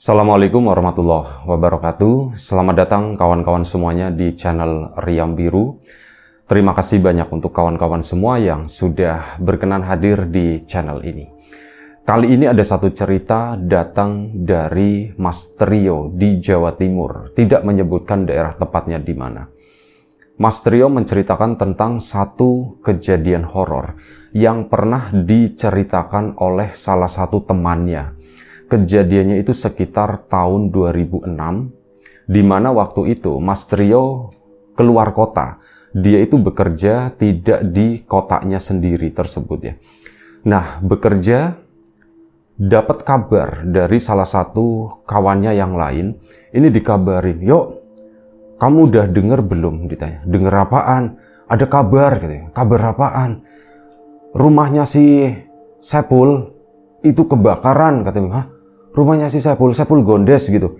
Assalamualaikum warahmatullahi wabarakatuh. Selamat datang kawan-kawan semuanya di channel Riam Biru. Terima kasih banyak untuk kawan-kawan semua yang sudah berkenan hadir di channel ini. Kali ini ada satu cerita datang dari Mas Trio di Jawa Timur. Tidak menyebutkan daerah tepatnya di mana. Mas Trio menceritakan tentang satu kejadian horor yang pernah diceritakan oleh salah satu temannya. Kejadiannya itu sekitar tahun 2006, di mana waktu itu Mas Trio keluar kota. Dia itu bekerja tidak di kotanya sendiri tersebut ya. Nah, bekerja dapat kabar dari salah satu kawannya yang lain. Ini dikabarin, "Yuk, kamu udah denger belum?" Ditanya. "Denger apaan?" "Ada kabar," katanya. "Kabar apaan?" "Rumahnya si Sepul itu kebakaran," katanya. "Hah? Rumahnya si Sepul Gondes gitu."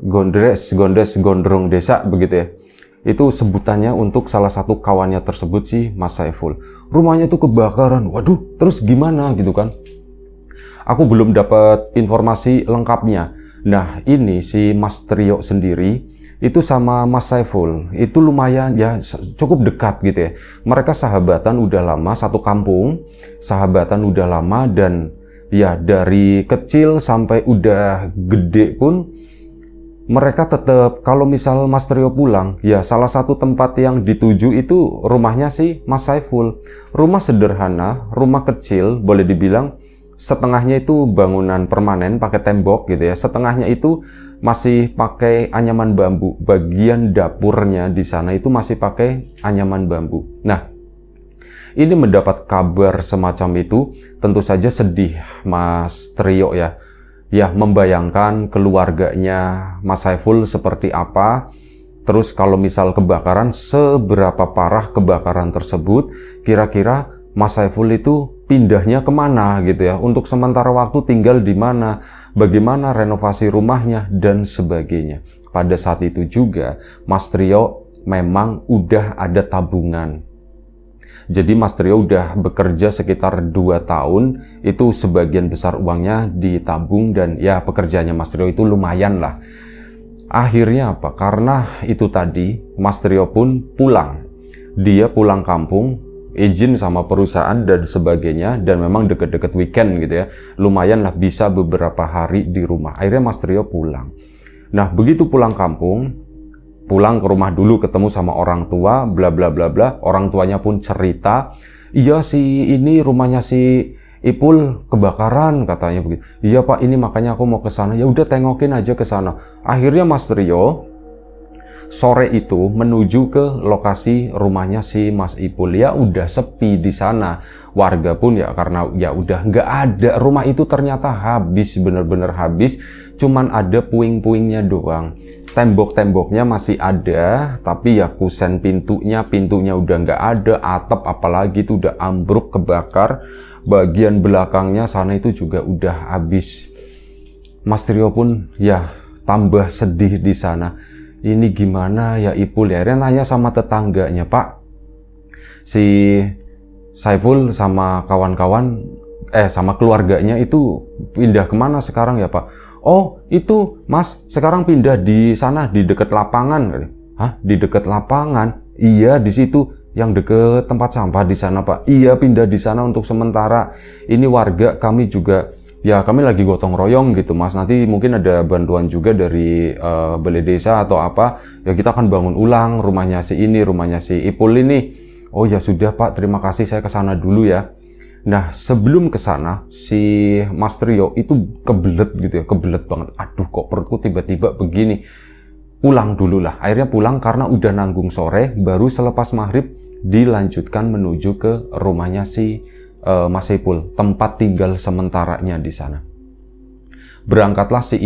Gondrong desa begitu ya. Itu sebutannya untuk salah satu kawannya tersebut si Mas Saiful. "Rumahnya itu kebakaran." Waduh, terus gimana gitu kan? Aku belum dapat informasi lengkapnya. Nah, ini si Mas Trio sendiri itu sama Mas Saiful itu lumayan ya, cukup dekat gitu ya. Mereka sahabatan udah lama, satu kampung, sahabatan udah lama, dan ya dari kecil sampai udah gede pun mereka tetap kalau misal Mas Trio pulang, ya salah satu tempat yang dituju itu rumahnya si Mas Saiful. Rumah sederhana, rumah kecil, boleh dibilang setengahnya itu bangunan permanen pakai tembok gitu ya. Setengahnya itu masih pakai anyaman bambu. Bagian dapurnya di sana itu masih pakai anyaman bambu. Nah, ini mendapat kabar semacam itu, tentu saja sedih Mas Trio ya. Ya, membayangkan keluarganya Mas Saiful seperti apa. Terus kalau misal kebakaran, seberapa parah kebakaran tersebut, kira-kira Mas Saiful itu pindahnya kemana gitu ya. Untuk sementara waktu tinggal di mana, bagaimana renovasi rumahnya, dan sebagainya. Pada saat itu juga, Mas Trio memang udah ada tabungan. Jadi Mas Trio udah bekerja sekitar 2 tahun, itu sebagian besar uangnya ditabung, dan ya pekerjaannya Mas Trio itu lumayan lah. Akhirnya apa? Karena itu tadi, Mas Trio pun pulang. Dia pulang kampung, izin sama perusahaan dan sebagainya, dan memang deket-deket weekend gitu ya. Lumayan lah bisa beberapa hari di rumah. Akhirnya Mas Trio pulang. Nah, begitu pulang kampung, pulang ke rumah dulu, ketemu sama orang tua, bla bla bla bla. Orang tuanya pun cerita, "Iya si ini rumahnya si Ipul kebakaran," katanya begitu. "Iya Pak, ini makanya aku mau ke sana." "Ya udah, tengokin aja ke sana." Akhirnya Mas Trio sore itu menuju ke lokasi rumahnya si Mas Ipul. Ya udah sepi di sana. Warga pun ya karena ya udah nggak ada. Rumah itu ternyata habis, bener-bener habis. Cuman ada puing-puingnya doang. Tembok-temboknya masih ada, tapi ya kusen pintunya udah nggak ada. Atap apalagi itu udah ambruk, kebakar. Bagian belakangnya sana itu juga udah habis. Mas Trio pun ya tambah sedih di sana. Ini gimana ya Ipul ya? Akhirnya nanya sama tetangganya, "Pak, si Saiful sama kawan-kawan, sama keluarganya itu pindah kemana sekarang ya Pak?" "Oh itu Mas, sekarang pindah di sana, di dekat lapangan." "Hah? Di dekat lapangan?" "Iya, di situ, yang deket tempat sampah di sana Pak." "Iya, pindah di sana untuk sementara. Ini warga kami juga, ya kami lagi gotong royong gitu Mas. Nanti mungkin ada bantuan juga dari balai desa atau apa. Ya kita akan bangun ulang rumahnya si ini, rumahnya si Ipul ini." "Oh ya sudah Pak, terima kasih, saya ke sana dulu ya." Nah, sebelum ke sana, si Mas Trio itu kebelet gitu ya, kebelet banget. "Aduh, kok perutku tiba-tiba begini." Pulang dulu lah. Akhirnya pulang karena udah nanggung sore, baru selepas maghrib dilanjutkan menuju ke rumahnya si Mas Ipul, tempat tinggal sementaranya di sana. Berangkatlah si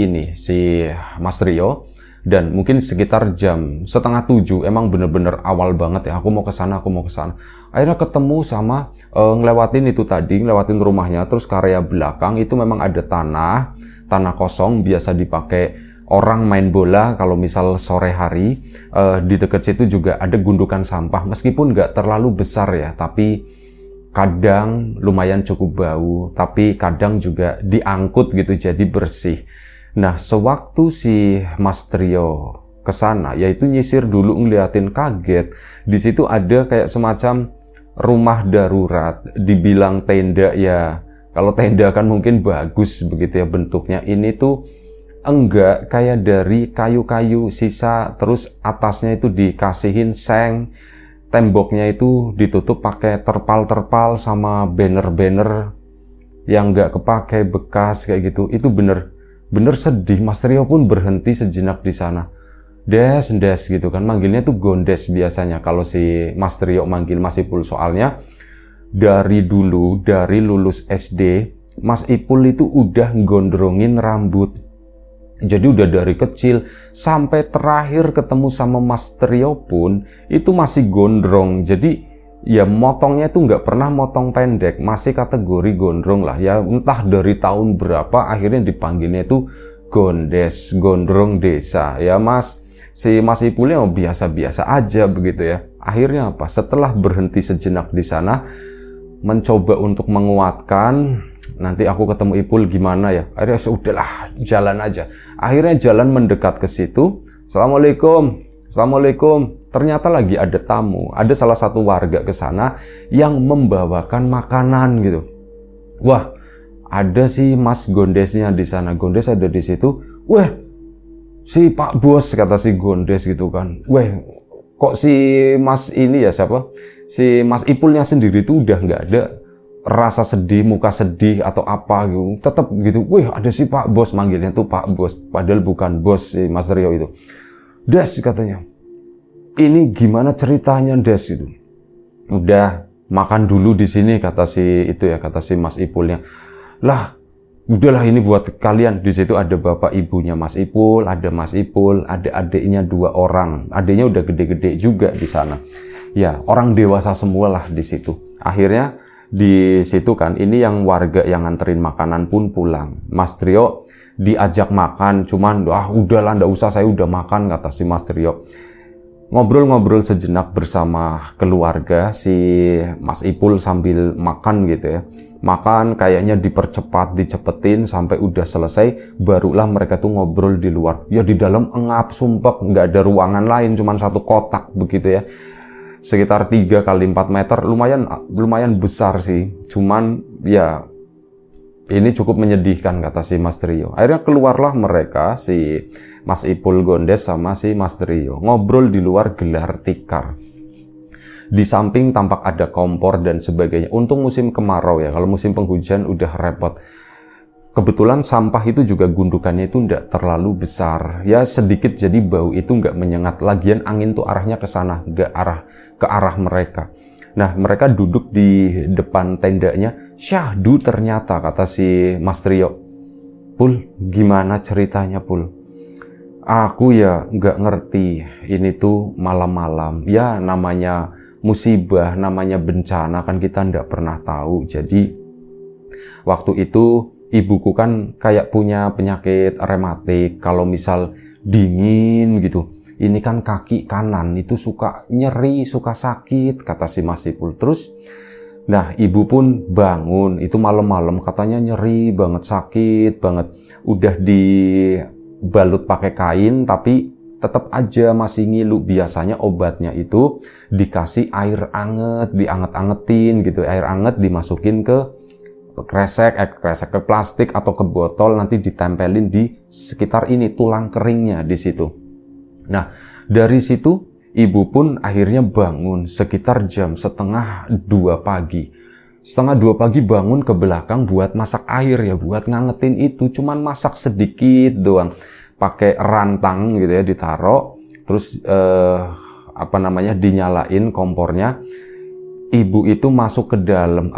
Mas Trio, dan mungkin sekitar jam 6:30, emang bener-bener awal banget ya, aku mau ke sana. Akhirnya ketemu sama ngelewatin itu tadi, ngelewatin rumahnya, terus ke area belakang itu memang ada tanah kosong biasa dipakai orang main bola kalau misal sore hari. Di dekat situ juga ada gundukan sampah, meskipun nggak terlalu besar ya, tapi kadang lumayan cukup bau, tapi kadang juga diangkut gitu jadi bersih. Nah, sewaktu si Mas Trio ke sana, yaitu nyisir dulu ngeliatin kaget, di situ ada kayak semacam rumah darurat, dibilang tenda ya. Kalau tenda kan mungkin bagus begitu ya bentuknya. Ini tuh enggak, kayak dari kayu-kayu sisa, terus atasnya itu dikasihin seng, temboknya itu ditutup pakai terpal-terpal sama banner-banner yang nggak kepakai, bekas kayak gitu. Itu bener sedih. Mas Trio pun berhenti sejenak di sana. Des gitu kan, manggilnya tuh Gondes biasanya kalau si Mas Trio manggil Mas Ipul. Soalnya dari dulu, dari lulus SD, Mas Ipul itu udah gondrongin rambut. Jadi udah dari kecil sampai terakhir ketemu sama Mas Trio pun itu masih gondrong. Jadi ya motongnya itu nggak pernah motong pendek, masih kategori gondrong lah. Ya entah dari tahun berapa akhirnya dipanggilnya itu Gondes, gondrong desa. Ya Mas, si Mas Ipulnya biasa-biasa aja begitu ya. Akhirnya apa? Setelah berhenti sejenak di sana, mencoba untuk menguatkan, nanti aku ketemu Ipul gimana ya. Akhirnya sudahlah, jalan aja. Akhirnya jalan mendekat ke situ. Assalamualaikum. Assalamualaikum. Ternyata lagi ada tamu. Ada salah satu warga ke sana yang membawakan makanan gitu. Wah, ada si Mas Gondesnya di sana. Gondes ada di situ. Wah, si Pak Bos, kata si Gondes gitu kan. Wah, kok si Mas ini ya siapa? Si Mas Ipulnya sendiri tuh udah nggak ada rasa sedih, muka sedih atau apa gitu. Tetap gitu. Wih, ada si Pak Bos, manggilnya tuh Pak Bos. Padahal bukan bos si Mas Rio itu. Des katanya. Ini gimana ceritanya Des itu? Udah makan dulu di sini kata si itu ya, kata si Mas Ipulnya. Lah, udahlah ini buat kalian. Di situ ada bapak ibunya Mas Ipul, ada Mas Ipul, ada adiknya 2 orang. Adiknya udah gede-gede juga di sana. Ya, orang dewasa semua lah di situ. Akhirnya di situ kan, ini yang warga yang nganterin makanan pun pulang. Mas Trio diajak makan, cuman udahlah ndak usah, saya udah makan kata si Mas Trio. Ngobrol-ngobrol sejenak bersama keluarga si Mas Ipul sambil makan gitu ya. Makan kayaknya dipercepat, dicepetin sampai udah selesai, barulah mereka tuh ngobrol di luar. Ya di dalam engap sumpek, nggak ada ruangan lain, cuman satu kotak begitu ya. Sekitar 3 kali 4 meter, lumayan besar sih. Cuman ya ini cukup menyedihkan kata si Mas Trio. Akhirnya keluarlah mereka, si Mas Ipul Gondes sama si Mas Trio. Ngobrol di luar gelar tikar. Di samping tampak ada kompor dan sebagainya. Untung musim kemarau ya, kalau musim penghujan udah repot. Kebetulan sampah itu juga gundukannya itu tidak terlalu besar. Ya sedikit jadi bau itu nggak menyengat. Lagian angin tuh arahnya ke sana, nggak ke arah mereka. Nah, mereka duduk di depan tendanya. Syahdu ternyata, kata si Mas Trio. Pul, gimana ceritanya Pul? Aku ya nggak ngerti. Ini tuh malam-malam. Ya namanya musibah, namanya bencana kan kita nggak pernah tahu. Jadi waktu itu ibuku kan kayak punya penyakit rematik. Kalau misal dingin gitu, ini kan kaki kanan itu suka nyeri, suka sakit, kata si Mas Ipul. Terus, nah ibu pun bangun, itu malam-malam katanya nyeri banget, sakit banget. Udah dibalut pakai kain, tapi tetap aja masih ngilu. Biasanya obatnya itu dikasih air anget, dianget-angetin gitu. Air anget dimasukin ke kresek ke plastik atau ke botol, nanti ditempelin di sekitar ini tulang keringnya di situ. Nah, dari situ ibu pun akhirnya bangun sekitar jam 1:30 pagi. 1:30 pagi bangun ke belakang buat masak air ya, buat ngangetin itu. Cuman masak sedikit doang. Pakai rantang gitu ya, ditaro. Terus dinyalain kompornya. Ibu itu masuk ke dalam.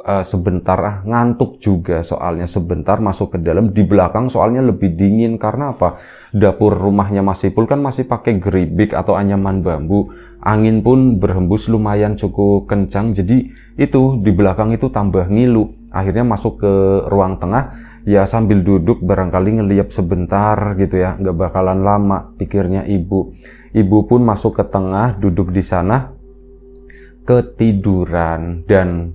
Sebentar ngantuk juga soalnya, sebentar masuk ke dalam. Di belakang soalnya lebih dingin karena apa? Dapur rumahnya Mas Ipul kan masih pakai geribik atau anyaman bambu. Angin pun berhembus lumayan cukup kencang, jadi itu di belakang itu tambah ngilu. Akhirnya masuk ke ruang tengah ya, sambil duduk barangkali ngeliat sebentar gitu ya, nggak bakalan lama pikirnya ibu. Ibu pun masuk ke tengah, duduk di sana ketiduran. Dan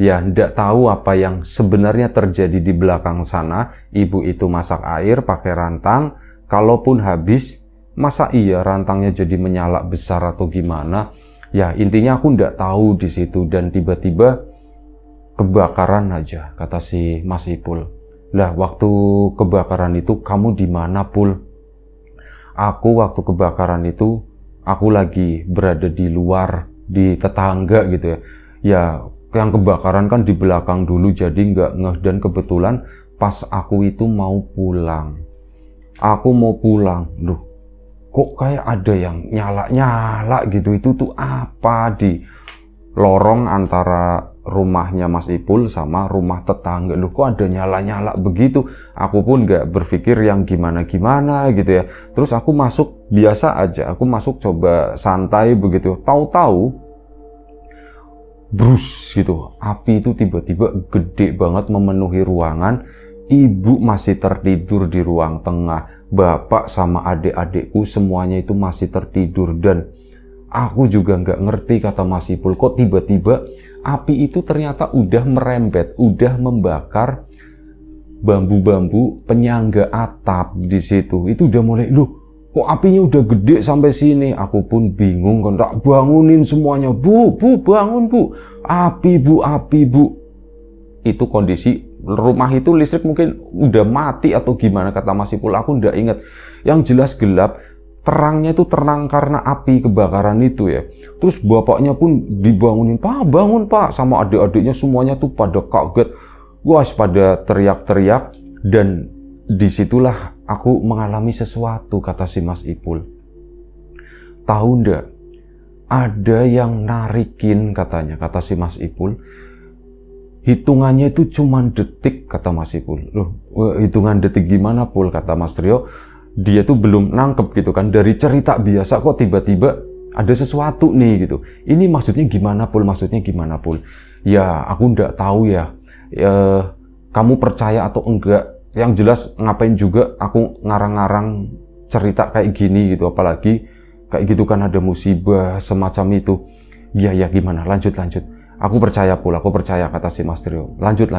Ya, ndak tahu apa yang sebenarnya terjadi di belakang sana. Ibu itu masak air pakai rantang. Kalaupun habis, masa iya rantangnya jadi menyala besar atau gimana? Ya, intinya aku ndak tahu di situ. Dan tiba-tiba kebakaran aja, kata si Mas Ipul. Lah, waktu kebakaran itu kamu di mana, Pul? Aku waktu kebakaran itu, aku lagi berada di luar, di tetangga gitu ya. Ya, yang kebakaran kan di belakang dulu, jadi nggak ngeh. Dan kebetulan pas aku itu mau pulang. Aku mau pulang, loh, kok kayak ada yang nyala-nyala gitu. Itu tuh apa di lorong antara rumahnya Mas Ipul sama rumah tetangga. Loh, kok ada nyala-nyala begitu? Aku pun nggak berpikir yang gimana-gimana gitu ya. Terus aku masuk biasa aja, aku masuk coba santai begitu. Tahu-tahu brus gitu, api itu tiba-tiba gede banget memenuhi ruangan. Ibu masih tertidur di ruang tengah, bapak sama adik-adikku semuanya itu masih tertidur. Dan aku juga nggak ngerti, kata Mas Ipul, kok tiba-tiba api itu ternyata udah merembet, udah membakar bambu-bambu penyangga atap di situ. Itu udah mulai, loh, kok apinya udah gede sampai sini? Aku pun bingung kan, tak bangunin semuanya. Bu, bangun bu. Api bu. Itu kondisi rumah itu listrik mungkin udah mati atau gimana, kata Mas Ipul. Aku ndak ingat. Yang jelas gelap. Terangnya itu terang karena api kebakaran itu ya. Terus bapaknya pun dibangunin, Pak, bangun Pak. Sama adik-adiknya semuanya tuh pada kaget. Wah, pada teriak-teriak. Dan disitulah aku mengalami sesuatu, kata si Mas Ipul. Tahu ndak? Ada yang narikin katanya, kata si Mas Ipul. Hitungannya itu cuman detik, kata Mas Ipul. Loh, hitungan detik gimana, Pul? Kata Mas Trio. Dia tuh belum nangkep gitu kan. Dari cerita biasa kok tiba-tiba ada sesuatu nih gitu. Ini maksudnya gimana, Pul? Maksudnya gimana, Pul? Ya, aku ndak tahu ya. Kamu percaya atau enggak? Yang jelas ngapain juga aku ngarang-ngarang cerita kayak gini gitu. Apalagi kayak gitu kan ada musibah semacam itu. Ya gimana? Lanjut. Aku percaya, Pul, aku percaya, kata si Mas Trio. Lanjut.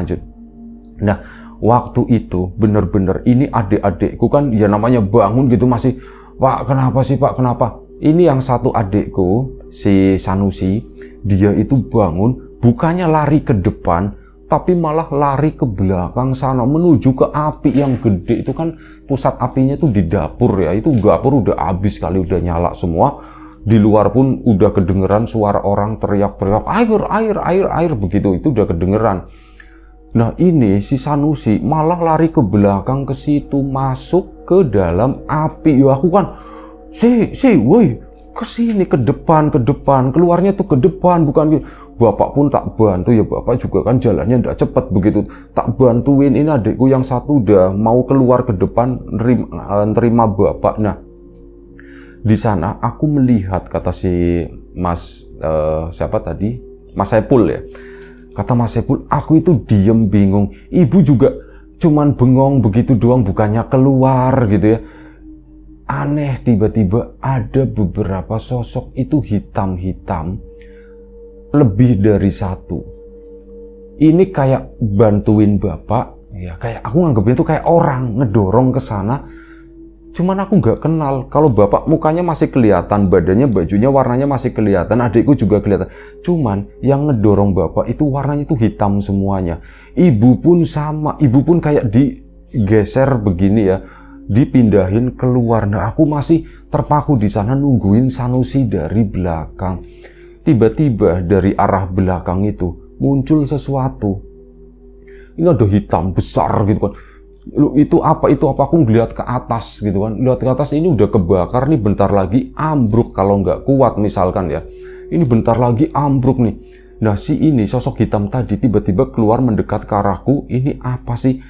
Nah, waktu itu bener-bener ini adik-adikku kan ya namanya bangun gitu masih, Pak, kenapa sih Pak, kenapa? Ini yang satu adikku, si Sanusi, dia itu bangun, bukannya lari ke depan, tapi malah lari ke belakang sana menuju ke api yang gede. Itu kan pusat apinya tuh di dapur ya. Itu dapur udah habis kali, udah nyala semua. Di luar pun udah kedengeran suara orang teriak-teriak, air begitu. Itu udah kedengeran. Nah, ini si Sanusi malah lari ke belakang ke situ, masuk ke dalam api. Ya aku kan, woi, ke sini ke depan, keluarnya tuh ke depan, bukan. Bapak pun tak bantu ya, bapak juga kan jalannya ndak cepet begitu. Tak bantuin, ini adikku yang satu udah mau keluar ke depan nerima bapak. Nah, di sana aku melihat, kata si Mas siapa tadi? Mas Saipul ya. Kata Mas Saipul, aku itu diem bingung. Ibu juga cuman bengong begitu doang, bukannya keluar gitu ya. Aneh, tiba-tiba ada beberapa sosok itu hitam-hitam, lebih dari satu. Ini kayak bantuin bapak, ya kayak aku nganggepnya itu kayak orang ngedorong ke sana. Cuman aku nggak kenal. Kalau bapak mukanya masih kelihatan, badannya, bajunya, warnanya masih kelihatan, adikku juga kelihatan. Cuman yang ngedorong bapak itu warnanya itu hitam semuanya. Ibu pun sama, ibu pun kayak digeser begini ya, dipindahin keluar. Nah, aku masih terpaku di sana nungguin Sanusi dari belakang. Tiba-tiba dari arah belakang itu muncul sesuatu. Ini ada hitam besar gitu kan. Itu apa aku ngeliat ke atas gitu kan, lihat ke atas, ini udah kebakar nih, bentar lagi ambruk kalau nggak kuat misalkan ya, ini bentar lagi ambruk nih. Nah, si ini sosok hitam tadi tiba-tiba keluar mendekat ke arahku. Ini apa sih?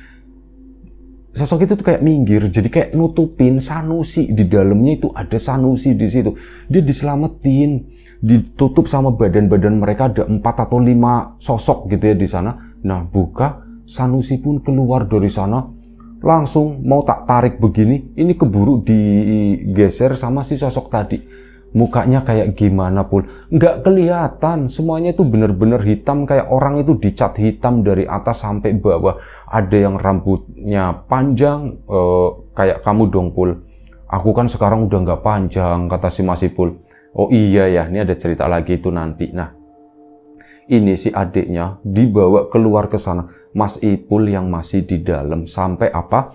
Sosok itu tuh kayak minggir, jadi kayak nutupin Sanusi. Di dalamnya itu ada Sanusi di situ. Dia diselamatin, ditutup sama badan-badan mereka, ada 4 atau 5 sosok gitu ya di sana. Nah, buka, Sanusi pun keluar dari sana. Langsung mau tak tarik begini, ini keburu digeser sama si sosok tadi. Mukanya kayak gimana pul? Nggak kelihatan, semuanya itu bener-bener hitam, kayak orang itu dicat hitam dari atas sampai bawah. Ada yang rambutnya panjang, kayak kamu dong pul. Aku kan sekarang udah nggak panjang, kata si Mas Ipul. Oh iya ya, ini ada cerita lagi itu nanti. Nah, ini si adiknya dibawa keluar ke sana. Mas Ipul yang masih di dalam sampai apa?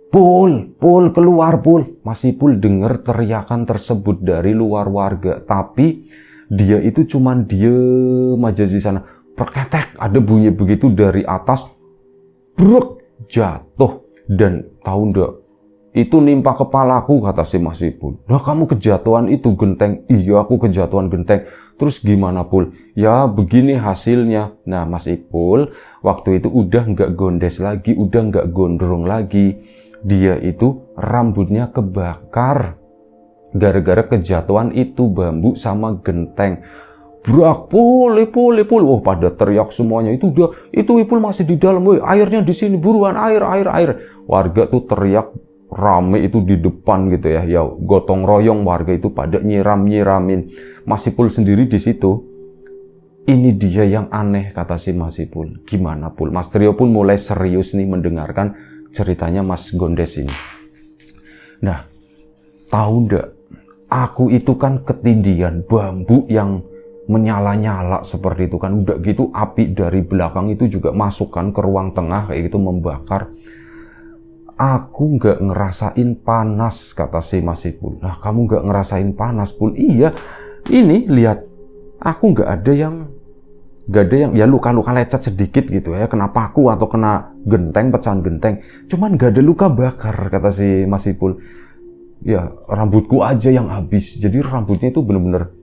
Pul, keluar Pul. Mas Ipul dengar teriakan tersebut dari luar warga, tapi dia itu cuman diem aja di sana. Perketek, ada bunyi begitu dari atas, bruk, jatuh. Dan tahu ndak, itu nimpa kepalaku, kata si Mas Ipul. Nah, kamu kejatuhan itu genteng? Iya, aku kejatuhan genteng. Terus gimana Pul? Ya begini hasilnya. Nah, Mas Ipul waktu itu udah nggak gondes lagi, udah nggak gondrong lagi. Dia itu rambutnya kebakar gara-gara kejatuhan itu bambu sama genteng. Brak, Pul. Oh, pada teriak semuanya. Itu Ipul masih di dalam. Woi, airnya di sini, buruan, air. Warga tuh teriak rame itu di depan gitu ya. Ya, gotong royong warga itu pada nyiramin. Mas Ipul sendiri di situ. Ini dia yang aneh, kata si Mas Ipul. Gimana Pul? Mas Trio pun mulai serius nih mendengarkan ceritanya Mas Gondes ini. Nah, tahu ndak? Aku itu kan ketindihan bambu yang menyala-nyala seperti itu kan. Udah gitu api dari belakang itu juga masuk kan ke ruang tengah kayak gitu membakar. Aku nggak ngerasain panas, kata si Mas Ipul. Nah, kamu nggak ngerasain panas Pul? Iya, ini lihat. Aku nggak ada yang ya luka-luka lecet sedikit gitu ya, kena paku atau kena genteng, pecahan genteng. Cuman gak ada luka bakar, kata si Mas Ipul. Ya, rambutku aja yang habis. Jadi rambutnya itu bener-bener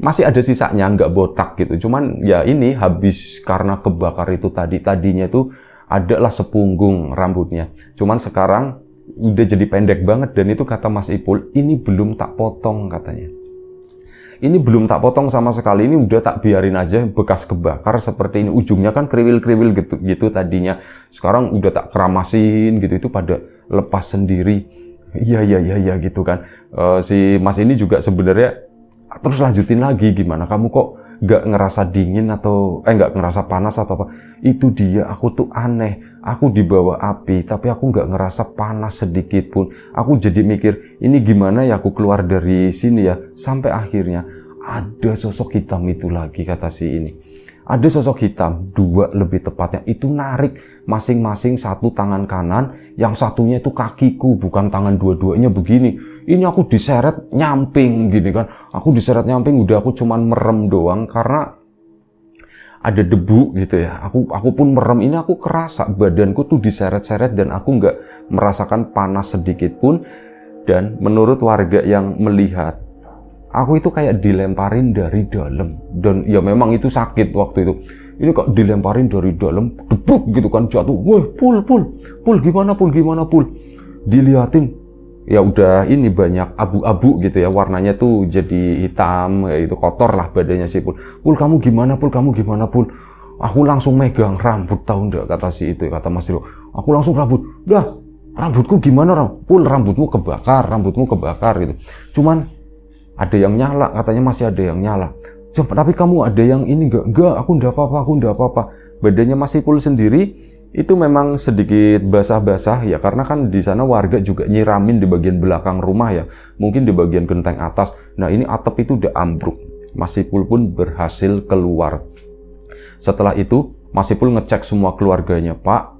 masih ada sisanya, nggak botak gitu. Cuman ya ini habis karena kebakar itu tadinya itu adalah sepunggung rambutnya. Cuman sekarang udah jadi pendek banget, dan itu kata Mas Ipul, ini belum tak potong katanya. Ini belum tak potong sama sekali, ini udah tak biarin aja bekas kebakar seperti ini. Ujungnya kan kriwil-kriwil gitu tadinya. Sekarang udah tak keramasin gitu, itu pada lepas sendiri. Iya gitu kan. Si Mas ini juga sebenarnya terus lanjutin lagi, gimana kamu kok nggak ngerasa dingin atau nggak ngerasa panas atau apa? Itu dia, aku tuh aneh. Aku di bawah api, tapi aku nggak ngerasa panas sedikit pun. Aku jadi mikir, ini gimana ya aku keluar dari sini ya? Sampai akhirnya ada sosok hitam itu lagi, kata si ini. Ada sosok hitam, dua lebih tepatnya, itu narik masing-masing satu tangan kanan, yang satunya itu kakiku, bukan tangan dua-duanya begini. Ini aku diseret nyamping gini kan. Aku diseret nyamping, udah aku cuman merem doang karena ada debu gitu ya. Aku pun merem, ini aku kerasa badanku tuh diseret-seret dan aku nggak merasakan panas sedikit pun. Dan menurut warga yang melihat, aku itu kayak dilemparin dari dalam, dan ya memang itu sakit waktu itu. Ini kok dilemparin dari dalam, debruk gitu kan, jatuh. Wah, Pul, gimana Pul? Diliatin, ya udah ini banyak abu-abu gitu ya, warnanya tuh jadi hitam, kayak itu kotor lah badannya si Pul. Kamu gimana Pul? Aku langsung megang rambut, tahu nggak, kata si itu, kata Mas Rio. Aku langsung rambut, dah, rambutku gimana Pul? Rambutmu kebakar gitu. Cuman ada yang nyala, katanya masih ada yang nyala. Tapi kamu ada yang ini enggak, aku enggak apa-apa. Badannya Mas Ipul sendiri itu memang sedikit basah-basah ya, karena kan di sana warga juga nyiramin di bagian belakang rumah ya, mungkin di bagian genteng atas. Nah, ini atap itu udah ambruk. Mas Ipul pun berhasil keluar. Setelah itu Mas Ipul ngecek semua keluarganya, Pak,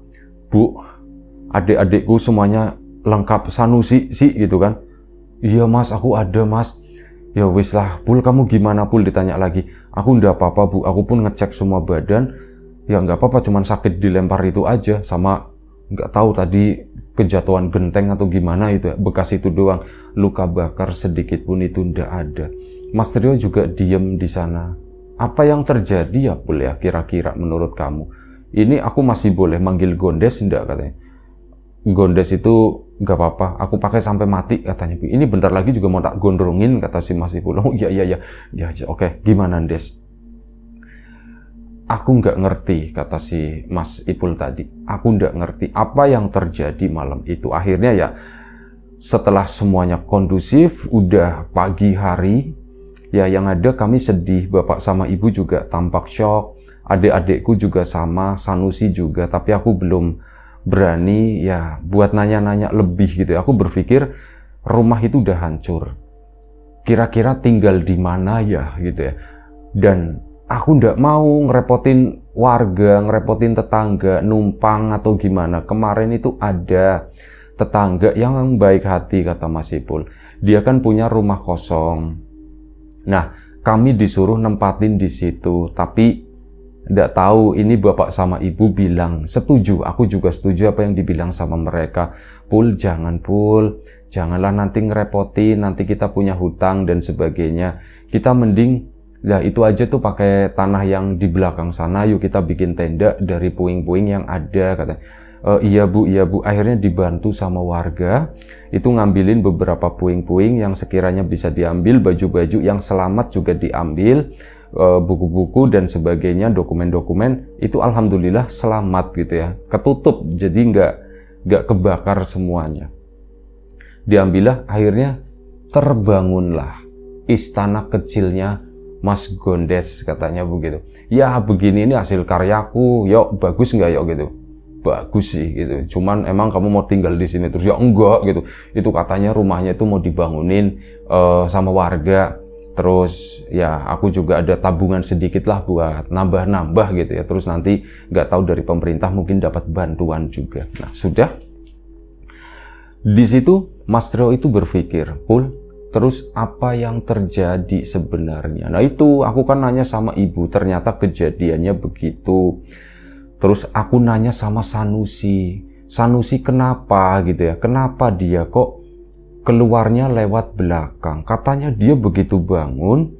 Bu, adik-adikku semuanya lengkap, Sanusi sih gitu kan. Iya Mas, aku ada Mas. Ya wis lah, Pul, kamu gimana Pul? Ditanya lagi. Aku ndak apa-apa Bu, aku pun ngecek semua badan. Ya nggak apa-apa, cuman sakit dilempar itu aja, sama nggak tahu tadi kejatuhan genteng atau gimana itu, bekas itu doang. Luka bakar sedikit pun itu ndak ada. Mas Trio juga diem di sana. Apa yang terjadi ya Pul ya kira-kira menurut kamu? Ini aku masih boleh manggil Gondes ndak, katanya. Gondes itu nggak apa-apa, aku pakai sampai mati, katanya. Ini bentar lagi juga mau tak gondrongin, kata si Mas Ipul. Oh iya, oke, gimana Des? Aku nggak ngerti, kata si Mas Ipul tadi. Aku nggak ngerti apa yang terjadi malam itu. Akhirnya ya, setelah semuanya kondusif, udah pagi hari, Ya yang ada kami sedih, bapak sama ibu juga tampak shock, adik-adikku juga sama, Sanusi juga, tapi aku belum berani ya buat nanya-nanya lebih gitu ya. Aku berpikir rumah itu udah hancur, kira-kira tinggal di mana ya gitu ya. Dan aku ndak mau ngerepotin warga, ngerepotin tetangga, numpang atau gimana. Kemarin itu ada tetangga yang baik hati, kata Mas Ipul. Dia kan punya rumah kosong. Nah, kami disuruh nempatin di situ, tapi nggak tahu ini bapak sama ibu bilang setuju. Aku juga setuju apa yang dibilang sama mereka. Pul, janganlah nanti ngerepotin, nanti kita punya hutang dan sebagainya. Kita mending, ya itu aja tuh pakai tanah yang di belakang sana, yuk kita bikin tenda dari puing-puing yang ada, katanya. Iya bu. Akhirnya dibantu sama warga, itu ngambilin beberapa puing-puing yang sekiranya bisa diambil, baju-baju yang selamat juga diambil, buku-buku dan sebagainya, dokumen-dokumen, itu alhamdulillah selamat gitu ya, ketutup, jadi nggak kebakar semuanya. Diambillah, akhirnya terbangunlah istana kecilnya Mas Gondes, katanya begitu. Ya begini, ini hasil karyaku, yuk bagus nggak yuk gitu. Bagus sih gitu, cuman emang kamu mau tinggal di sini terus? Ya enggak gitu, itu katanya rumahnya itu mau dibangunin sama warga, terus ya aku juga ada tabungan sedikit lah buat nambah-nambah gitu ya, terus nanti nggak tahu dari pemerintah mungkin dapat bantuan juga. Nah sudah, di situ Mas Trio itu berpikir, Pul, terus apa yang terjadi sebenarnya? Nah itu aku kan nanya sama ibu, ternyata kejadiannya begitu. Terus aku nanya sama Sanusi kenapa gitu ya, kenapa dia kok keluarnya lewat belakang? Katanya dia begitu bangun,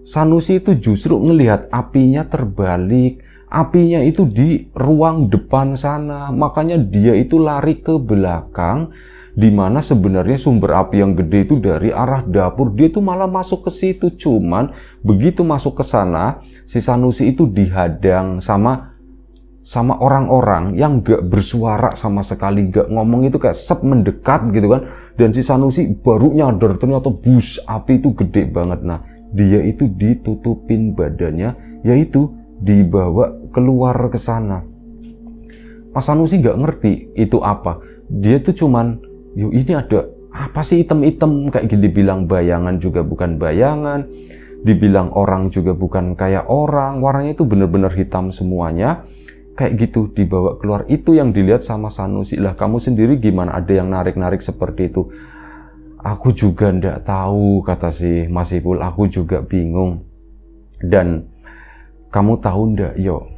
Sanusi itu justru ngelihat apinya terbalik, apinya itu di ruang depan sana, makanya dia itu lari ke belakang, di mana sebenarnya sumber api yang gede itu dari arah dapur. Dia tuh malah masuk ke situ, cuman begitu masuk ke sana, si Sanusi itu dihadang sama orang-orang yang gak bersuara sama sekali, gak ngomong, itu kayak mendekat gitu kan. Dan si Sanusi baru nyadar ternyata bus api itu gede banget. Nah dia itu ditutupin badannya, yaitu dibawa keluar ke sana. Mas Sanusi gak ngerti itu apa, dia tuh cuman, yuk ini ada apa sih hitam-hitam kayak gini, dibilang bayangan juga bukan bayangan, dibilang orang juga bukan kayak orang, warnanya itu bener-bener hitam semuanya. Kayak gitu dibawa keluar, itu yang dilihat sama Sanusi. Lah kamu sendiri gimana, ada yang narik-narik seperti itu? Aku juga ndak tahu, kata si Mas Ipul, aku juga bingung. Dan kamu tahu ndak yo,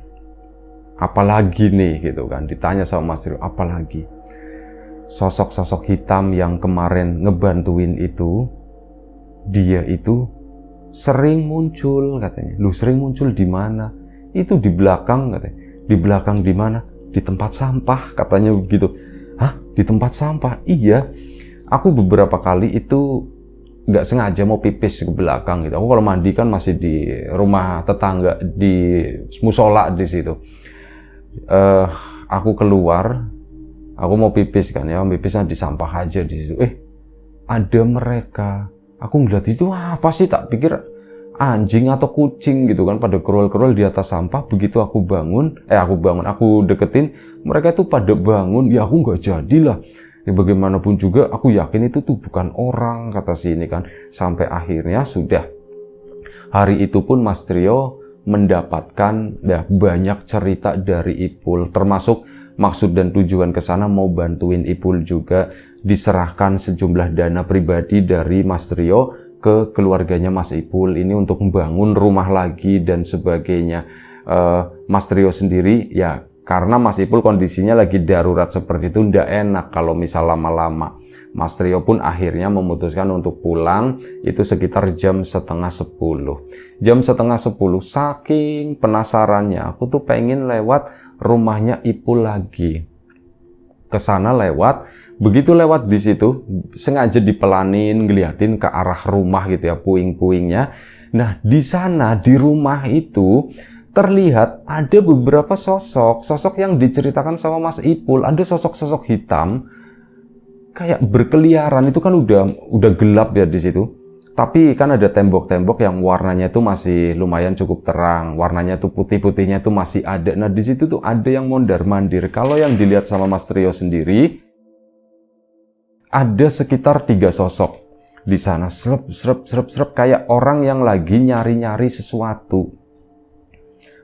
apalagi nih gitu kan, ditanya sama Mas Ipul, apalagi sosok-sosok hitam yang kemarin ngebantuin itu, dia itu sering muncul, katanya. Lu sering muncul di mana? Itu di belakang, katanya. Di belakang di mana? Di tempat sampah, katanya begitu. Hah? Di tempat sampah? Iya. Aku beberapa kali itu nggak sengaja mau pipis ke belakang gitu. Aku kalau mandi kan masih di rumah tetangga, di musola di situ. Aku keluar, aku mau pipis kan ya, pipisnya di sampah aja di situ. Ada mereka. Aku ngeliat itu apa sih? Tak pikir anjing atau kucing gitu kan, pada kerol-kerol di atas sampah. Begitu aku aku deketin, mereka tuh pada bangun. Ya aku nggak jadilah. Ya bagaimanapun juga aku yakin itu tuh bukan orang, kata si ini kan. Sampai akhirnya sudah, hari itu pun Mas Trio mendapatkan ya banyak cerita dari Ipul, termasuk maksud dan tujuan ke sana mau bantuin Ipul juga. Diserahkan sejumlah dana pribadi dari Mas Trio ke keluarganya Mas Ipul ini untuk membangun rumah lagi dan sebagainya. Mas Trio sendiri ya, karena Mas Ipul kondisinya lagi darurat seperti itu, ndak enak kalau misal lama-lama. Mas Trio pun akhirnya memutuskan untuk pulang, itu sekitar jam 9:30. Jam 9:30, saking penasarannya aku tuh pengen lewat rumahnya Ipul lagi. Kesana lewat, begitu lewat di situ sengaja dipelanin, ngeliatin ke arah rumah gitu ya, puing-puingnya. Nah di sana, di rumah itu terlihat ada beberapa sosok yang diceritakan sama Mas Ipul. Ada sosok-sosok hitam kayak berkeliaran, itu kan udah gelap ya di situ. Tapi kan ada tembok-tembok yang warnanya itu masih lumayan cukup terang. Warnanya tuh putih-putihnya tuh masih ada. Nah, di situ tuh ada yang mondar-mandir. Kalau yang dilihat sama Mas Trio sendiri, ada sekitar 3 sosok di sana. Serep kayak orang yang lagi nyari-nyari sesuatu.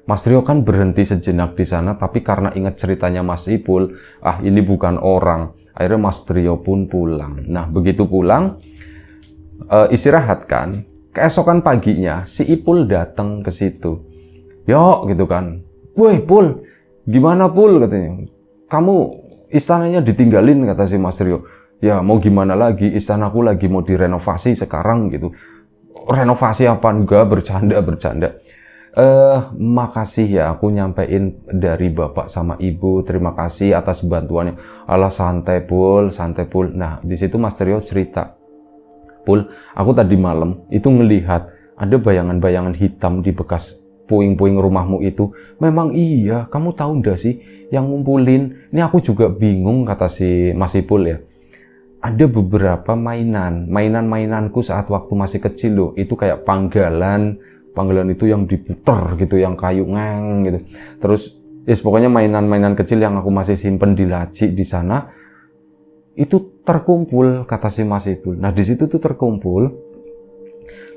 Mas Trio kan berhenti sejenak di sana, tapi karena ingat ceritanya Mas Ipul, ini bukan orang. Akhirnya Mas Trio pun pulang. Nah, begitu pulang, istirahat kan, keesokan paginya si Ipul datang ke situ. Yo gitu kan. Woi Pul, gimana Pul katanya. Kamu istananya ditinggalin kata si Mas Trio. Ya mau gimana lagi, istanaku lagi mau direnovasi sekarang gitu. Renovasi apa enggak, bercanda. Makasih ya aku nyampein dari bapak sama ibu, terima kasih atas bantuannya. Alah santai Pul. Nah di situ Mas Trio cerita, Pul, aku tadi malam itu ngelihat ada bayangan-bayangan hitam di bekas puing-puing rumahmu itu. Memang iya, kamu tahu ndak sih yang ngumpulin? Ini aku juga bingung kata si Mas Ipul ya. Ada beberapa mainanku saat waktu masih kecil loh. Itu kayak panggalan itu yang diputer gitu, yang kayu ngeng gitu. Terus pokoknya mainan kecil yang aku masih simpen di laci di sana. Itu terkumpul kata si Mas Ipul. Nah di situ tuh terkumpul,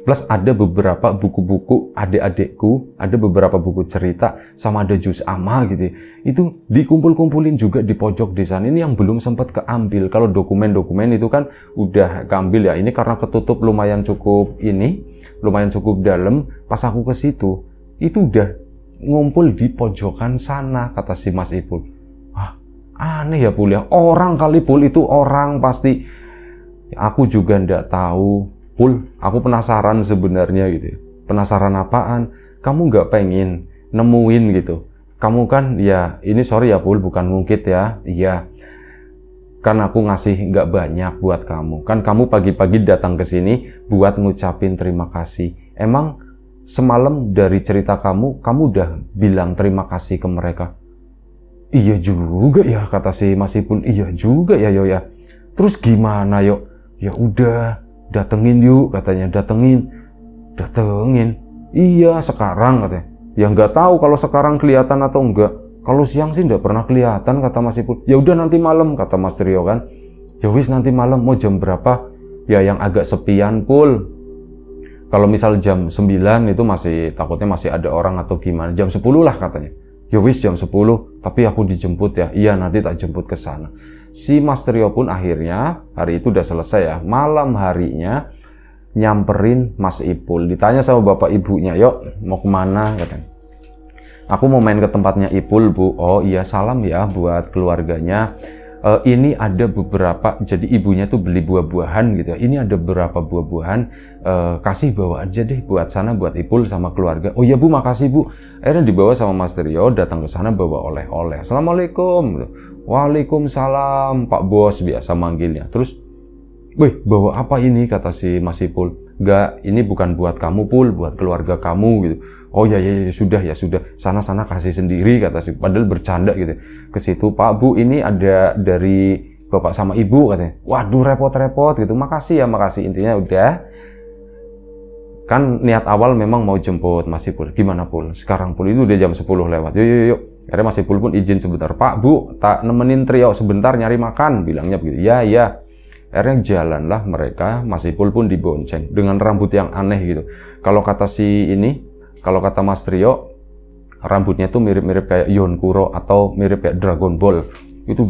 plus ada beberapa buku-buku adik-adikku, ada beberapa buku cerita, sama ada juz amma gitu. Itu dikumpul-kumpulin juga di pojok di sana. Ini yang belum sempat keambil. Kalau dokumen-dokumen itu kan udah keambil ya. Ini karena ketutup lumayan cukup dalam. Pas aku ke situ, itu udah ngumpul di pojokan sana kata si Mas Ipul. Aneh ya Pul ya, orang kali Pul, itu orang pasti. Aku juga ndak tahu Pul, aku penasaran sebenarnya gitu. Penasaran apaan? Kamu nggak pengen nemuin gitu? Kamu kan ya, ini sorry ya Pul, bukan ngungkit ya. Iya, kan aku ngasih nggak banyak buat kamu. Kan kamu pagi-pagi datang ke sini buat ngucapin terima kasih. Emang semalam dari cerita kamu udah bilang terima kasih ke mereka? Iya juga ya kata si Mas Ipul. Iya juga ya yo ya. Terus gimana yo? Ya udah, datengin yuk katanya. Datengin. Iya sekarang katanya. Ya nggak tahu kalau sekarang kelihatan atau enggak. Kalau siang sih nggak pernah kelihatan kata Mas Ipul. Ya udah nanti malam kata Mas Trio kan. Ya wis nanti malam, mau jam berapa? Ya yang agak sepian Pul. Kalau misal jam 9 itu takutnya masih ada orang atau gimana. Jam 10 lah katanya. Ya wis jam 10, tapi aku dijemput ya. Iya nanti tak jemput ke sana. Si Mas Trio pun akhirnya hari itu udah selesai ya. Malam harinya nyamperin Mas Ipul. Ditanya sama bapak ibunya, "Yuk, mau kemana?" katanya. "Aku mau main ke tempatnya Ipul, Bu." "Oh iya, salam ya buat keluarganya. Ini ada beberapa, jadi ibunya tuh beli buah-buahan gitu ya. Ini ada beberapa buah-buahan, kasih bawa aja deh buat sana, buat Ipul sama keluarga." "Oh iya Bu, makasih Bu." Akhirnya dibawa sama Mas Trio, datang ke sana bawa oleh-oleh. "Assalamualaikum." "Waalaikumsalam, Pak Bos," biasa manggilnya. Terus, "Wih, bawa apa ini?" kata si Mas Ipul. "Enggak, ini bukan buat kamu Pul, buat keluarga kamu gitu." "Oh ya sudah. Sana kasih sendiri," kata si, padahal bercanda gitu. Ke situ, "Pak Bu, ini ada dari Bapak sama Ibu," katanya. Waduh, repot-repot gitu. Makasih. Intinya udah. Kan niat awal memang mau jemput Mas Ipul. "Gimana Pul? Sekarang Pul itu udah jam 10 lewat. Yuk. Akhirnya Mas Ipul pun izin sebentar. "Pak Bu, tak nemenin Trio sebentar nyari makan," bilangnya begitu. Ya. Akhirnya jalanlah mereka, Mas Ipul pun dibonceng dengan rambut yang aneh gitu. Kalau kata Mas Trio, rambutnya tuh mirip-mirip kayak Yonkuro atau mirip kayak Dragon Ball. Itu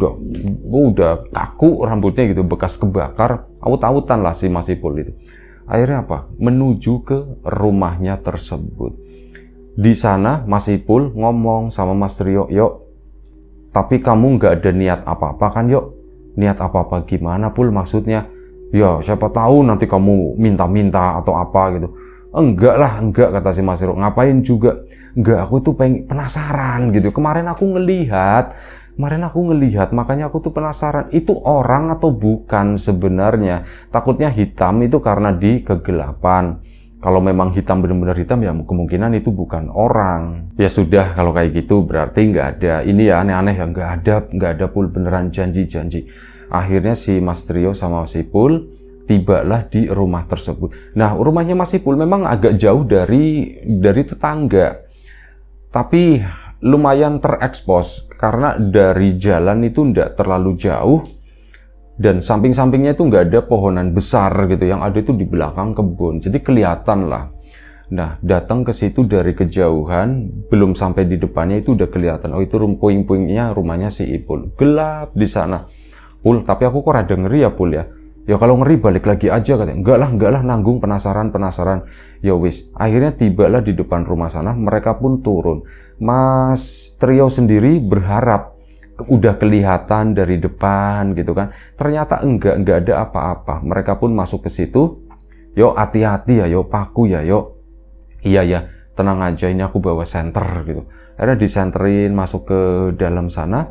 udah kaku rambutnya gitu, bekas kebakar, aut-autan lah si Mas Ipul itu. Akhirnya apa? Menuju ke rumahnya tersebut. Di sana Mas Ipul ngomong sama Mas Trio, "Yuk, tapi kamu nggak ada niat apa-apa kan yuk?" "Niat apa-apa gimana Pul maksudnya?" "Ya siapa tahu nanti kamu minta-minta atau apa gitu." Enggak, kata si Mas Trio. "Ngapain juga?" "Enggak, aku tuh penasaran gitu. Kemarin aku ngelihat, makanya aku tuh penasaran. Itu orang atau bukan sebenarnya? Takutnya hitam itu karena di kegelapan. Kalau memang hitam, benar-benar hitam, ya kemungkinan itu bukan orang." "Ya sudah, kalau kayak gitu berarti nggak ada. Ini ya aneh-aneh ya, nggak ada Pul, beneran janji." Akhirnya si Mas Trio sama si Pul tibalah di rumah tersebut. Nah, rumahnya Mas Ipul memang agak jauh dari tetangga, tapi lumayan terekspos karena dari jalan itu nggak terlalu jauh dan samping-sampingnya itu nggak ada pohonan besar gitu, yang ada itu di belakang kebun, jadi kelihatan lah. Nah, datang ke situ dari kejauhan, belum sampai di depannya itu udah kelihatan, oh itu puing-puingnya rumahnya si Ipul. Gelap di sana. Pul, tapi aku kok rada ngeri ya Pul ya. Ya kalau ngeri balik lagi aja katanya. Enggak lah, nanggung, penasaran. Ya wis, akhirnya tibalah di depan rumah sana, mereka pun turun. Mas Trio sendiri berharap udah kelihatan dari depan gitu kan. Ternyata enggak ada apa-apa. Mereka pun masuk ke situ. Yuk hati-hati ya, yuk paku ya, yuk. Iya ya, tenang aja, ini aku bawa senter gitu. Akhirnya disenterin masuk ke dalam sana.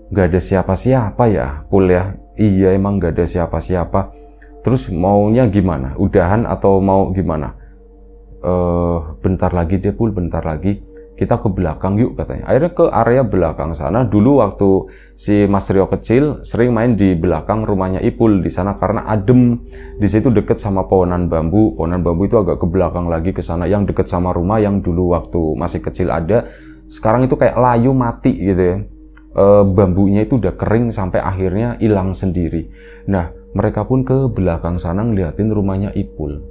Gak ada siapa-siapa ya, Pul ya. Iya emang gak ada siapa-siapa. Terus maunya gimana? Udahan atau mau gimana? Bentar lagi deh Pul, bentar lagi. Kita ke belakang yuk katanya. Akhirnya ke area belakang sana. Dulu waktu si Mas Rio kecil sering main di belakang rumahnya Ipul di sana karena adem. Di situ deket sama pohonan bambu. Pohonan bambu itu agak ke belakang lagi ke sana, yang deket sama rumah yang dulu waktu masih kecil ada. Sekarang itu kayak layu mati gitu ya. Bambunya itu udah kering sampai akhirnya hilang sendiri. Nah, mereka pun ke belakang sana ngeliatin rumahnya Ipul.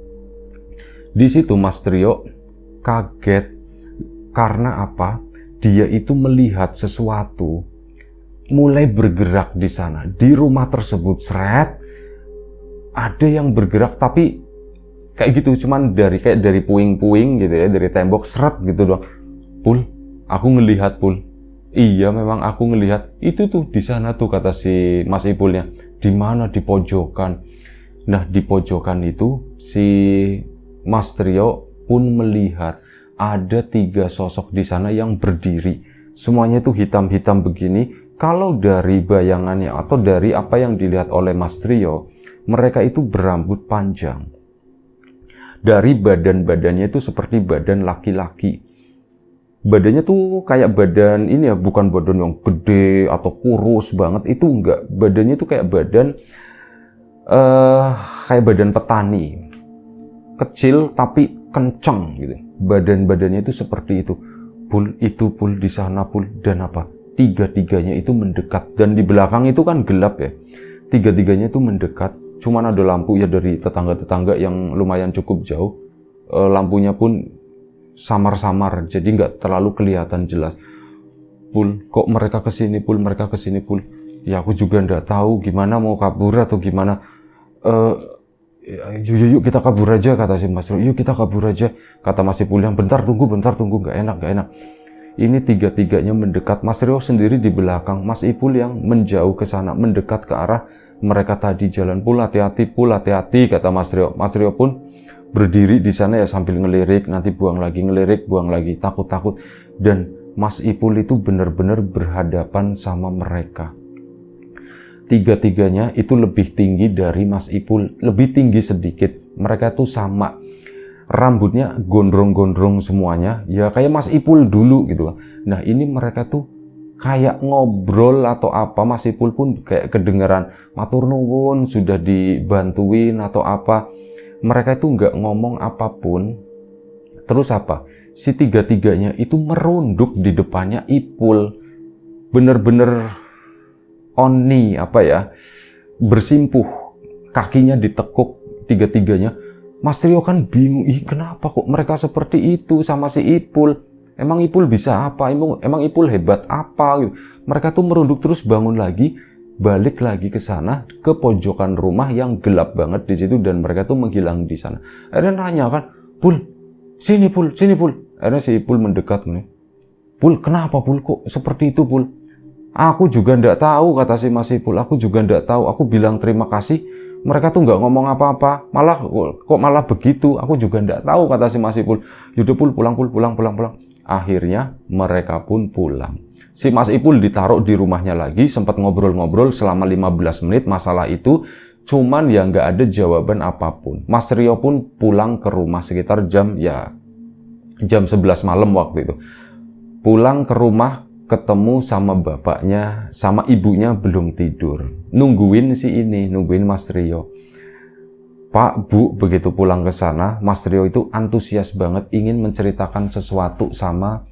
Di situ Mas Trio kaget. Karena apa? Dia itu melihat sesuatu mulai bergerak di sana. Di rumah tersebut, seret, ada yang bergerak tapi kayak gitu, cuman dari puing-puing gitu ya, dari tembok seret gitu doang. Pul, aku ngelihat Pul. Iya, memang aku ngelihat. Itu tuh di sana tuh kata si Mas Ipulnya. Di mana? Di pojokan. Nah, di pojokan itu si Mas Trio pun melihat ada 3 sosok di sana yang berdiri. Semuanya itu hitam-hitam begini. Kalau dari bayangannya atau dari apa yang dilihat oleh Mas Trio, mereka itu berambut panjang. Dari badan-badannya itu seperti badan laki-laki. Badannya tuh kayak badan ini ya, bukan badan yang gede atau kurus banget, itu enggak. Badannya tuh kayak badan petani. Kecil tapi kencang gitu. Badan-badannya itu seperti itu. Pul di sana Pul, dan apa? 3-tiganya itu mendekat, dan di belakang itu kan gelap ya. 3-tiganya itu mendekat. Cuman ada lampu ya dari tetangga-tetangga yang lumayan cukup jauh. Lampunya pun samar-samar, jadi nggak terlalu kelihatan jelas. Pul, kok mereka kesini Pul? Ya aku juga nggak tahu gimana, mau kabur atau gimana. Yuk kita kabur aja kata si Mas Rio. Yuk kita kabur aja kata Mas Ipul yang bentar tunggu, nggak enak. Ini 3-tiganya mendekat. Mas Rio sendiri di belakang, Mas Ipul yang menjauh ke sana, mendekat ke arah mereka tadi jalan. Pul hati-hati kata Mas Rio. Mas Rio pun berdiri di sana ya sambil ngelirik, nanti buang lagi, takut. Dan Mas Ipul itu benar-benar berhadapan sama mereka. 3-tiganya itu lebih tinggi dari Mas Ipul, lebih tinggi sedikit. Mereka tuh sama, rambutnya gondrong-gondrong semuanya, ya kayak Mas Ipul dulu gitu. Nah ini mereka tuh kayak ngobrol atau apa. Mas Ipul pun kayak kedengeran matur nuwun, sudah dibantuin atau apa. Mereka itu nggak ngomong apapun. Terus apa? Si 3-tiganya itu merunduk di depannya Ipul, bener-bener oni bersimpuh, kakinya ditekuk 3-tiganya. Mas Trio kan bingung, kenapa kok mereka seperti itu sama si Ipul? Emang Ipul bisa apa? Emang Ipul hebat apa? Mereka tuh merunduk terus bangun lagi, balik lagi ke sana, ke pojokan rumah yang gelap banget di situ, dan mereka tuh menghilang di sana. Akhirnya nanya kan, Pul, sini Pul. Akhirnya si Ipul mendekat nih. Pul, kenapa Pul? Kok seperti itu Pul? Aku juga ndak tahu kata si Mas Ipul. Aku juga ndak tahu. Aku bilang terima kasih. Mereka tuh nggak ngomong apa-apa. Malah begitu. Aku juga ndak tahu kata si Mas Ipul. Yaudah Pul, pulang. Akhirnya mereka pun pulang. Si Mas Ipul ditaruh di rumahnya lagi. Sempat ngobrol-ngobrol selama 15 menit masalah itu. Cuman ya nggak ada jawaban apapun. Mas Rio pun pulang ke rumah sekitar jam 11 malam waktu itu. Pulang ke rumah, ketemu sama bapaknya, sama ibunya belum tidur. Nungguin Mas Rio. Pak, Bu, begitu pulang ke sana, Mas Trio itu antusias banget ingin menceritakan sesuatu sama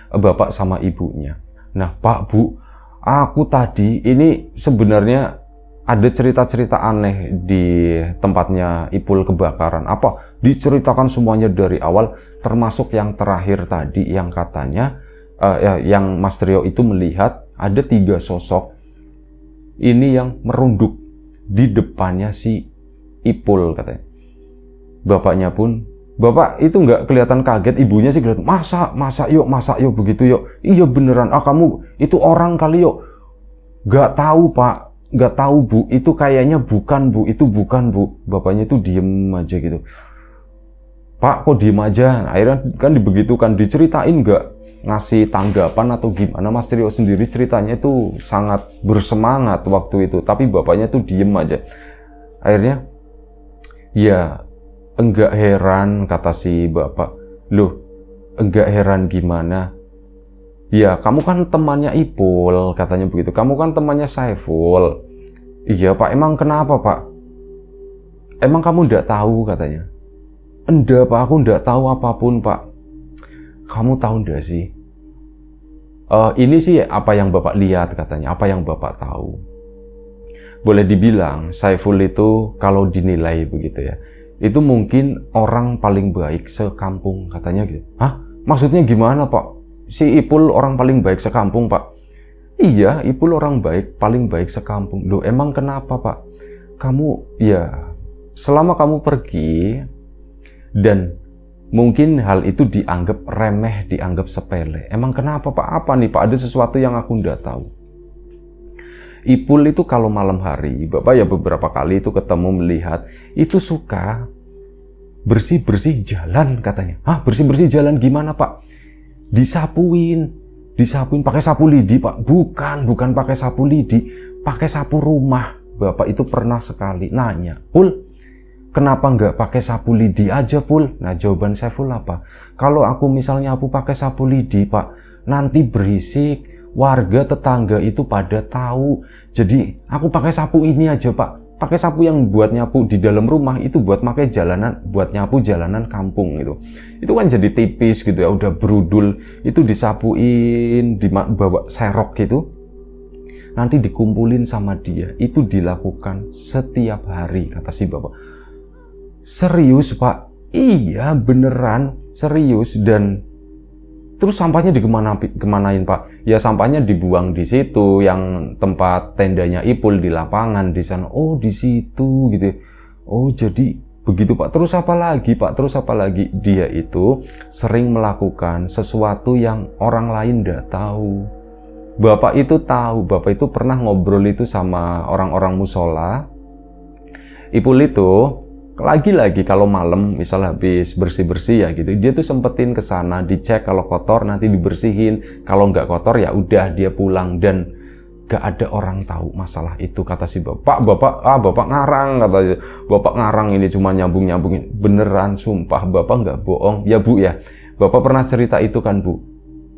bapak sama ibunya. Nah, Pak, Bu, aku tadi ini sebenarnya ada cerita-cerita aneh di tempatnya Ipul kebakaran. Apa? Diceritakan semuanya dari awal, termasuk yang terakhir tadi yang katanya, yang Mas Trio itu melihat ada 3 sosok ini yang merunduk di depannya si Ipul katanya. Bapaknya pun, bapak itu nggak kelihatan kaget, ibunya sih kelihatan, masa yuk begitu yuk. Iya beneran, kamu itu orang kali yuk. Nggak tahu Pak, nggak tahu Bu, itu kayaknya bukan Bu, itu bukan Bu. Bapaknya itu diem aja gitu. Pak kok diem aja? Nah, akhirnya kan dibegitukan, diceritain nggak ngasih tanggapan atau gimana. Mas Trio sendiri ceritanya itu sangat bersemangat waktu itu, tapi bapaknya tuh diem aja. Akhirnya ya enggak heran kata si bapak. Loh, enggak heran gimana? Ya kamu kan temannya Ipul, katanya begitu. Kamu kan temannya Saiful. Iya Pak, emang kenapa Pak? Emang kamu enggak tahu katanya. Enggak Pak, aku enggak tahu apapun Pak. Kamu tahu enggak sih? Ini sih apa yang Bapak lihat katanya, apa yang Bapak tahu. Boleh dibilang Saiful itu kalau dinilai begitu ya, itu mungkin orang paling baik sekampung katanya gitu. Hah? Maksudnya gimana Pak? Si Ipul orang paling baik sekampung Pak? Iya, Ipul orang baik, paling baik sekampung. Loh emang kenapa Pak? Kamu, ya selama kamu pergi dan mungkin hal itu dianggap remeh, dianggap sepele. Emang kenapa Pak? Apa nih Pak? Ada sesuatu yang aku nggak tahu. Ipul itu kalau malam hari, Bapak ya beberapa kali itu ketemu melihat, itu suka bersih-bersih jalan katanya. Hah, bersih-bersih jalan gimana Pak? Disapuin pakai sapu lidi Pak. Bukan pakai sapu lidi, pakai sapu rumah. Bapak itu pernah sekali nanya, Pul, kenapa nggak pakai sapu lidi aja Pul? Nah jawaban Saiful apa? Kalau aku misalnya aku pakai sapu lidi Pak, nanti berisik, warga tetangga itu pada tahu. Jadi aku pakai sapu ini aja Pak. Pakai sapu yang buat nyapu di dalam rumah itu buat pakai jalanan, buat nyapu jalanan kampung gitu. Itu kan jadi tipis gitu ya, udah berudul. Itu disapuin, dibawa serok gitu. Nanti dikumpulin sama dia. Itu dilakukan setiap hari kata si bapak. Serius Pak? Iya beneran serius. Dan terus sampahnya dikemanain Pak? Ya sampahnya dibuang di situ, yang tempat tendanya Ipul di lapangan di sana. Oh di situ gitu. Oh jadi begitu Pak. Terus apa lagi Pak? Terus apa lagi? Dia itu sering melakukan sesuatu yang orang lain tidak tahu. Bapak itu tahu. Bapak itu pernah ngobrol itu sama orang-orang musola. Ipul itu lagi-lagi kalau malam misal habis bersih-bersih ya gitu, dia tuh sempetin ke sana dicek, kalau kotor nanti dibersihin, kalau nggak kotor ya udah dia pulang. Dan nggak ada orang tahu masalah itu kata si bapak. Bapak ngarang katanya. Bapak ngarang, ini cuma nyambungin. Beneran sumpah bapak nggak bohong ya Bu ya. Bapak pernah cerita itu kan Bu?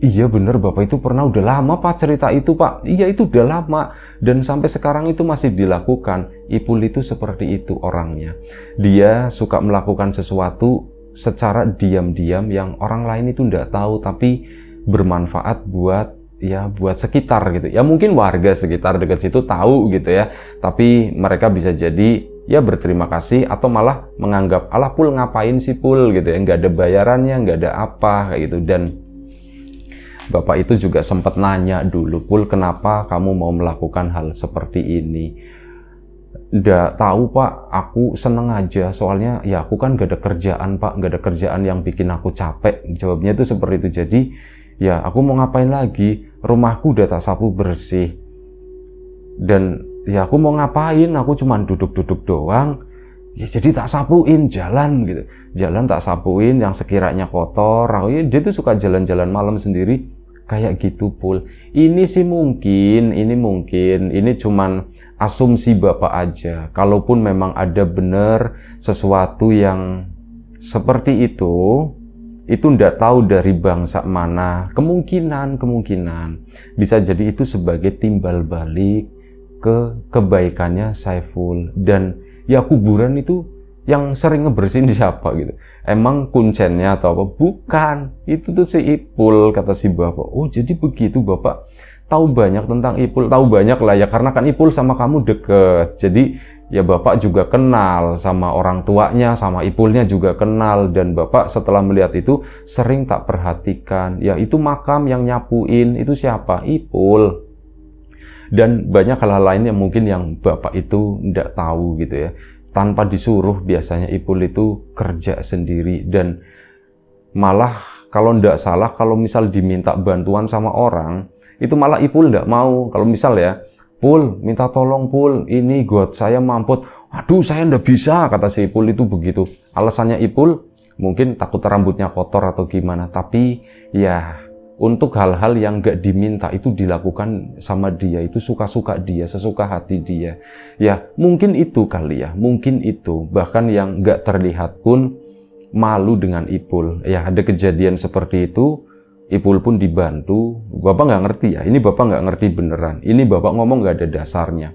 Iya bener, Bapak itu pernah, udah lama Pak cerita itu Pak. Iya itu udah lama. Dan sampai sekarang itu masih dilakukan. Ipul itu seperti itu orangnya. Dia suka melakukan sesuatu secara diam-diam yang orang lain itu nggak tahu. Tapi bermanfaat buat sekitar gitu. Ya mungkin warga sekitar dekat situ tahu gitu ya. Tapi mereka bisa jadi ya berterima kasih atau malah menganggap, alah Pul ngapain sih Pul gitu ya. Nggak ada bayarannya, nggak ada apa kayak gitu. Dan Bapak itu juga sempat nanya dulu, Pul, kenapa kamu mau melakukan hal seperti ini? Nggak tahu Pak, aku seneng aja, soalnya ya aku kan gak ada kerjaan Pak, gak ada kerjaan yang bikin aku capek. Jawabnya itu seperti itu. Jadi ya aku mau ngapain lagi, rumahku udah tak sapu bersih. Dan ya aku mau ngapain, aku cuma duduk-duduk doang. Ya jadi tak sapuin jalan gitu. Jalan tak sapuin yang sekiranya kotor. Dia tuh suka jalan-jalan malam sendiri. Kayak gitu Pul. Ini sih mungkin, ini cuman asumsi Bapak aja. Kalaupun memang ada benar sesuatu yang seperti itu ndak tahu dari bangsa mana. Kemungkinan bisa jadi itu sebagai timbal balik ke kebaikannya Saiful. Dan ya kuburan itu yang sering ngebersihin siapa gitu? Emang kuncennya atau apa? Bukan, itu tuh si Ipul, kata si bapak. Oh jadi begitu bapak tahu banyak tentang Ipul, tahu banyak lah ya, karena kan Ipul sama kamu deket. Jadi ya bapak juga kenal sama orang tuanya, sama Ipulnya juga kenal. Dan bapak setelah melihat itu sering tak perhatikan, ya itu makam yang nyapuin itu siapa? Ipul. Dan banyak hal-hal lain yang mungkin yang bapak itu nggak tahu gitu ya. Tanpa disuruh biasanya Ipul itu kerja sendiri. Dan malah kalau nggak salah, kalau misal diminta bantuan sama orang, itu malah Ipul nggak mau. Kalau misal ya, Pul, minta tolong Pul, ini got saya mamput. Aduh, saya nggak bisa, kata si Ipul itu begitu. Alasannya Ipul mungkin takut rambutnya kotor atau gimana. Tapi ya untuk hal-hal yang nggak diminta itu dilakukan sama dia, itu suka-suka dia, sesuka hati dia. Ya mungkin itu kali ya, mungkin itu. Bahkan yang nggak terlihat pun malu dengan Ipul. Ya ada kejadian seperti itu, Ipul pun dibantu. Bapak nggak ngerti ya, ini bapak nggak ngerti beneran. Ini bapak ngomong nggak ada dasarnya.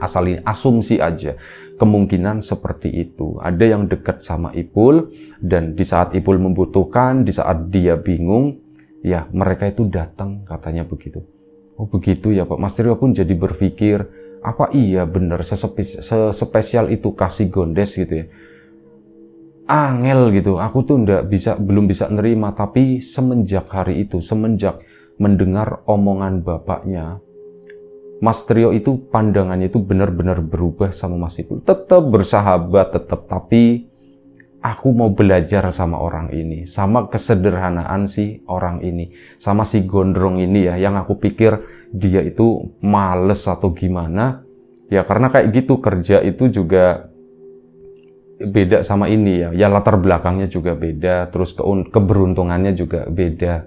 Asal ini asumsi aja. Kemungkinan seperti itu. Ada yang dekat sama Ipul, dan di saat Ipul membutuhkan, di saat dia bingung, ya mereka itu datang, katanya begitu. Oh begitu ya Pak. Mas Trio pun jadi berpikir, apa iya benar sespesial itu kasih Gondes gitu ya. Angel gitu, aku tuh belum bisa nerima. Tapi semenjak hari itu, semenjak mendengar omongan bapaknya, Mas Trio itu pandangannya itu benar-benar berubah sama Mas Ipul. Tetap bersahabat, tetap, tapi aku mau belajar sama orang ini, sama kesederhanaan si orang ini, sama si gondrong ini ya, yang aku pikir dia itu males atau gimana. Ya karena kayak gitu, kerja itu juga beda sama ini ya. Ya latar belakangnya juga beda, terus keberuntungannya juga beda.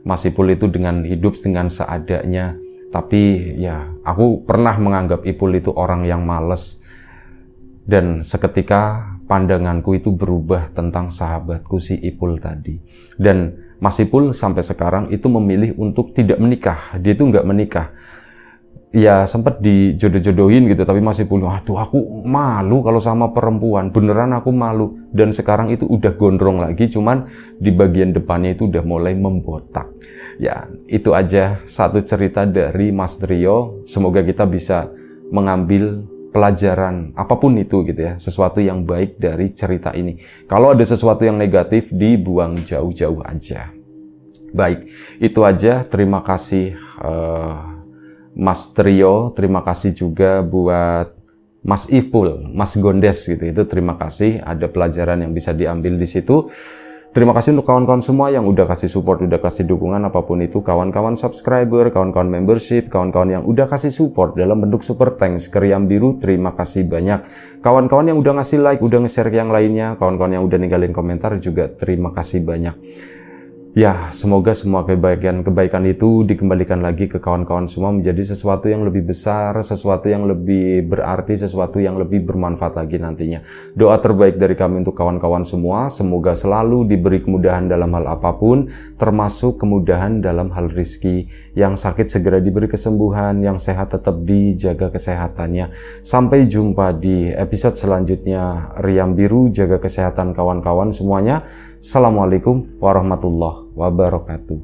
Mas Ipul itu dengan hidup dengan seadanya. Tapi ya aku pernah menganggap Ipul itu orang yang males. Dan seketika pandanganku itu berubah tentang sahabatku si Ipul tadi. Dan Mas Ipul sampai sekarang itu memilih untuk tidak menikah. Dia itu nggak menikah. Ya sempat dijodoh-jodohin gitu, tapi Mas Ipul, aduh aku malu kalau sama perempuan, beneran aku malu. Dan sekarang itu udah gondrong lagi, cuman di bagian depannya itu udah mulai membotak. Ya itu aja satu cerita dari Mas Trio. Semoga kita bisa mengambil pelajaran apapun itu gitu ya, sesuatu yang baik dari cerita ini. Kalau ada sesuatu yang negatif, dibuang jauh-jauh aja. Baik, itu aja. Terima kasih Mas Trio, terima kasih juga buat Mas Ipul, Mas Gondes gitu. Itu terima kasih, ada pelajaran yang bisa diambil di situ. Terima kasih untuk kawan-kawan semua yang udah kasih support, udah kasih dukungan apapun itu. Kawan-kawan subscriber, kawan-kawan membership, kawan-kawan yang udah kasih support dalam bentuk super thanks ke Riam Biru, terima kasih banyak. Kawan-kawan yang udah ngasih like, udah nge-share ke yang lainnya, kawan-kawan yang udah ninggalin komentar juga terima kasih banyak. Ya, semoga semua kebaikan itu dikembalikan lagi ke kawan-kawan semua menjadi sesuatu yang lebih besar, sesuatu yang lebih berarti, sesuatu yang lebih bermanfaat lagi nantinya. Doa terbaik dari kami untuk kawan-kawan semua, semoga selalu diberi kemudahan dalam hal apapun, termasuk kemudahan dalam hal rizki. Yang sakit segera diberi kesembuhan, yang sehat tetap dijaga kesehatannya. Sampai jumpa di episode selanjutnya. Riam Biru, jaga kesehatan kawan-kawan semuanya. Assalamualaikum warahmatullahi wabarakatuh.